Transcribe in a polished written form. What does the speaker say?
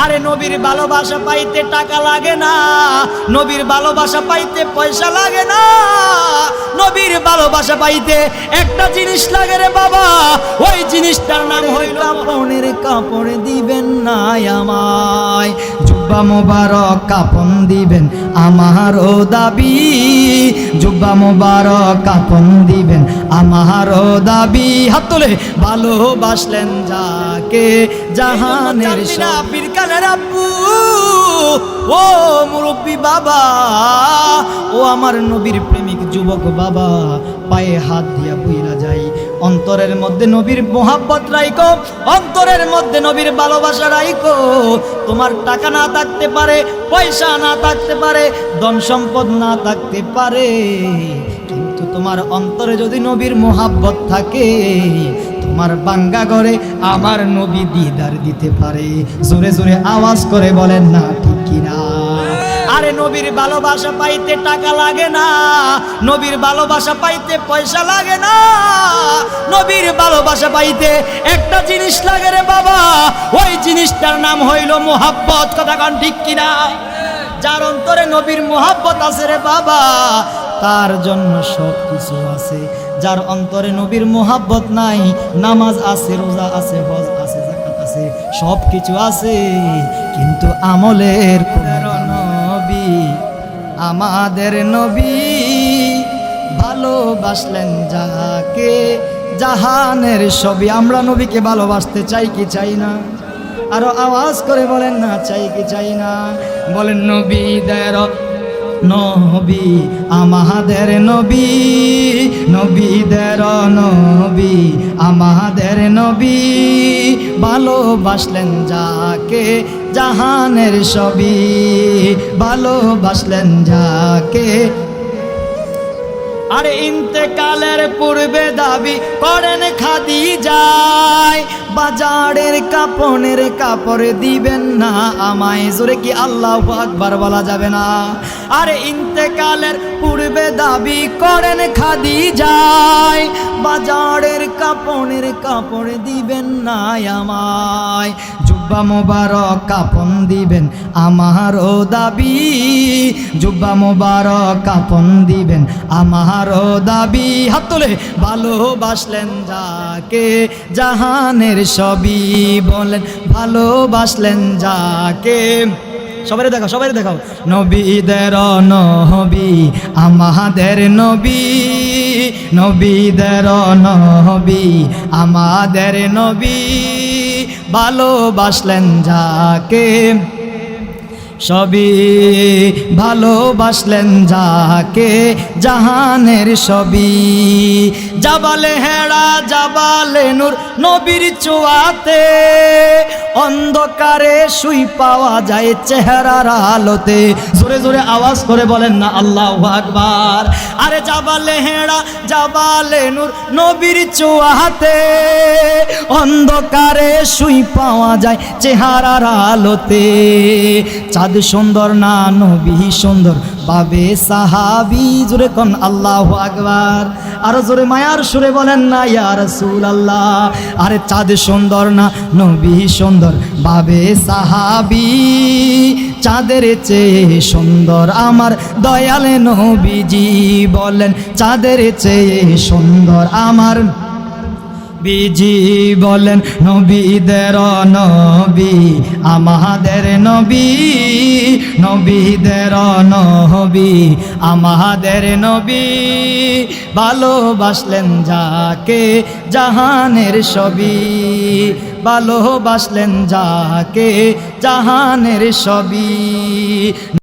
আরে নবীর ভালোবাসা পাইতে টাকা লাগে না, নবীর ভালোবাসা পাইতে পয়সা লাগে না, নবীর ভালোবাসা পাইতে একটা জিনিস লাগে রে বাবা, ওই জিনিসটার নাম হইল আপনের কাপড় দিবেন না আমায়, জুব্বা মোবারক কাপন দিবেন আমারও দাবি, জুব্বা মোবারক কাপন দিবেন আমারও দাবি। হাত তোলে। ভালোবাসলেন যাকে জাহানের পীর কানের আব্বু, ও মুরব্বী বাবা, ও আমার নবীর প্রেমিক যুবক বাবা, পায়ে হাত দিয়া বইরা যাই, অন্তরের মধ্যে নবীর মোহাব্বত রাইখো, অন্তরের মধ্যে নবীর ভালোবাসা রাইখো। তোমার টাকা না থাকতে পারে, পয়সা না থাকতে পারে, ধন সম্পদ না থাকতে পারে, কিন্তু তোমার অন্তরে যদি নবীর মোহাব্বত থাকে, তোমার বাঙ্গা ঘরে আমার নবী দিদার দিতে পারে। জোরে জোরে আওয়াজ করে বলেন না ঠিক কিনা? আরে নবীর ভালোবাসা পাইতে টাকা লাগে না, নবীর ভালোবাসা পাইতে পয়সা লাগে না, নবীর ভালোবাসা পাইতে একটা জিনিস লাগে রে বাবা, ওই জিনিসটার নাম হইল মোহাব্বত। কথা কন ঠিক কিনা? যার অন্তরে নবীর মোহাব্বত আছে রে বাবা, তার জন্য সব কিছু আছে। যার অন্তরে নবীর মোহাব্বত নাই, নামাজ আছে, রোজা আছে, হজ আছে, যাকাত আছে, সব কিছু আছে, কিন্তু আমলের নবী, আমাদের নবী ভালোবাসলেন যাকে জাহানের সবই। আমরা নবীকে ভালোবাসতে চাই কি চাই না? আরো আওয়াজ করে বলেন না, চাই কি চাই না? বলেন নবীদের নবী, আমাদের নবী, নবীদের নবী, আমাদের নবী ভালোবাসলেন যাকে জাহানের সবই, ভালোবাসলেন যাকে। আরে ইন্তেকালের পূর্বে দাবি করেন খাদিজায়, বাজারের কাপনের কাপড় দিবেন না আমায়। জোরে কি আল্লাহু আকবার বলা যাবে না? আরে ইন্তেকালের পূর্বে দাবি করেন খাদিজায়, বাজারের কাপনের কাপড় দিবেন না আমায়, জুব্বা মোবারক কাপন দিবেন আমারও দাবি, জুব্বা মোবারক কাপন দিবেন আমারও দাবি। হাত তোলে। ভালোবাসলেন যাকে জাহানের সবই, বলেন ভালোবাসলেন যাকে। সবাই দেখাও, সবাই দেখাও। নবীদের নবী, আমাদের নবী, নবীদের নবী, আমাদের নবী ভালোবাসলেন যাকে সবই, ভালোবাসলেন যাকে জাহানের সবই। জাবালে হেরা জাবালে নূর নবীর চোয়াতে, অন্ধকারে শুই পাওয়া যায় চেহারার আলোতে। জোরে জোরে আওয়াজ করে বলেন না আল্লাহু আকবার। আরে জাবালে হেরা জাবালে নূর নবীর চোয়াতে, অন্ধকারে শুই পাওয়া যায় চেহারার আলোতে। চাঁদ সুন্দর না নবী সুন্দর পাবে সাহাবী। জোরে কোন আল্লাহু আকবার। আরো জোরে মায়ার সুরে বলেন না ইয়া রাসূলুল্লাহ। আরে চাঁদ সুন্দর না নবী সুন্দর পাবে সাহাবী, চাঁদের চেয়ে সুন্দর আমার দয়াল নবীজি। বলেন চাঁদের চেয়ে সুন্দর আমার বিজি। বলেন নবীদের নবী, আমাদের নবী, নবীদের নবী, আমাদের নবী ভালোবাসলেন যাকে জাহানের সবই, ভালোবাসলেন যাকে জাহানের সবই।